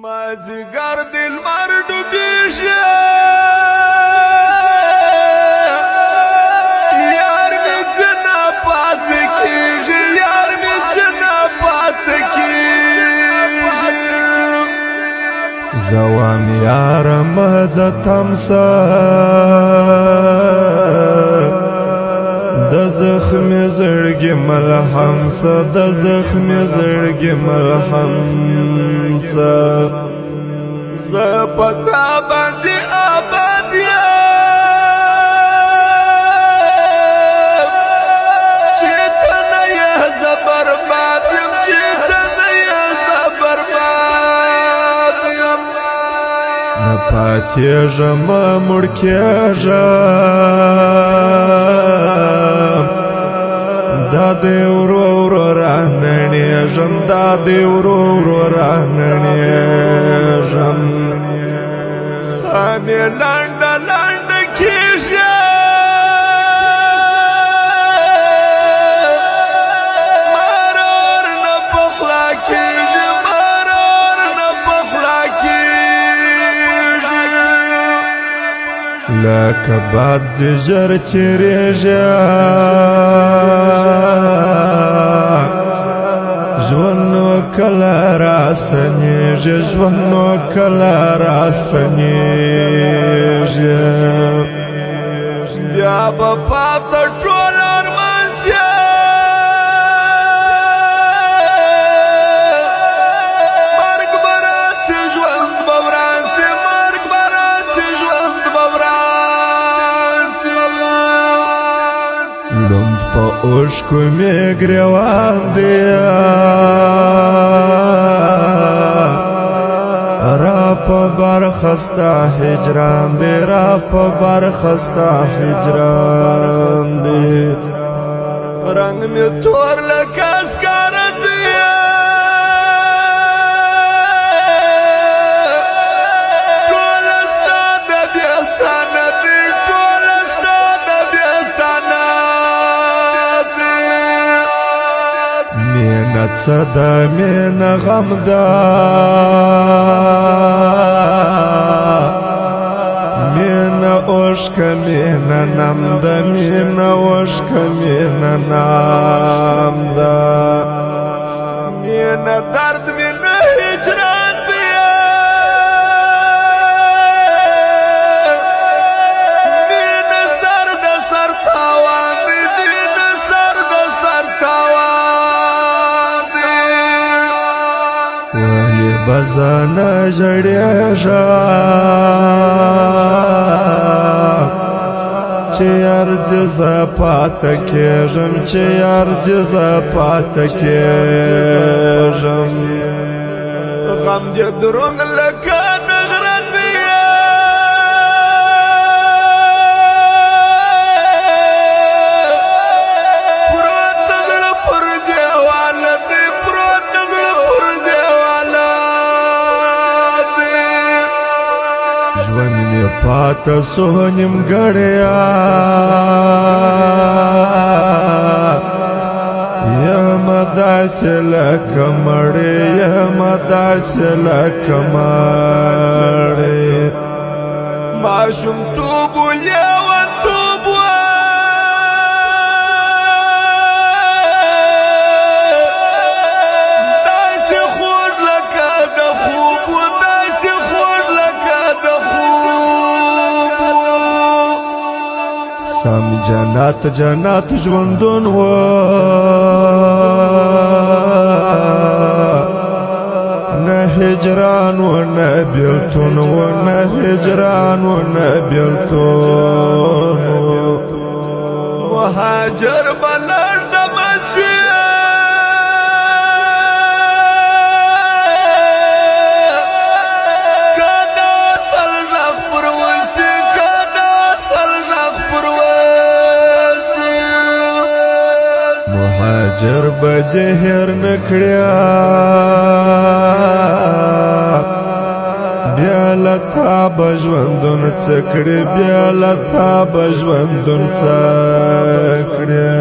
مازیګر د لمر ډوبیږي یار مې ځنه پاتې کېږي یار مې ځنه پاتې کېږي زوام یارم د تمسه د زخمې زړګي ملهم سه د زخمې زړګي ملهم سه زه په تا باندې آباد یم چې ته نه یې زه برباد یم چې ته نه یې زه برباد یم نه پاتېږم مړ کېږم دا دی ورو ورو رانړېږم دا دی ورو ورو رانړېږم ساه مې لنډه لنډه کېږي مرور نه پخلا کېږي مرور نه پخلا کېږي لکه باد د ژر تېرېږي ژوند نو کله راستنېږي ژوند نو کله راستنېږي بیا به پاته ټول ارمان سي مرګ به راسي ژوند به وران سي مرګ به راسي ژوند به وران سي لوند په اوښکو مې ګرېوان دی را په برخه ستا هجران دی را په برخه ستا هجران دی رنګ مې تور لکه سکاره دی ټوله ستا د بېلتانه دی ټوله ستا د بېلتانه دی مینه څه ده مینه غم ده مینه اوښکه مینه نم ده مینه اوښکه مینه نم ده مینه درد مینه هجران دی مینه سر د سر تاوان دی مینه سر د سر تاوان دی ولې به زه نه ژړېږم چې یار دې زه پاته کېږم چې یار دې زه پاته کېږم غم دې دروند لکه نغرن دی پروت د زړه پر دیواله دی پروت د زړه پر دیواله دی ژوند مې پاته سو نیمګړی یم داسې لکه مړی یم داسې لکه مړی ماشومتوب و لیونتوب و داسې خوږ لکه د خوب و داسې خوږ لکه د خوب و سم جنت جنت ژوندون و نه هجران و نه بیلتون و نه هجران و نه بیلتون مهاجر به لړدمه سي که د اصل غږ پر وسي که د اصل غږ پر وسي مهاجر به دې هېر نه کړي بیا له تا به ژوندون څه کړي بیا له تا به ژوندون څه کړي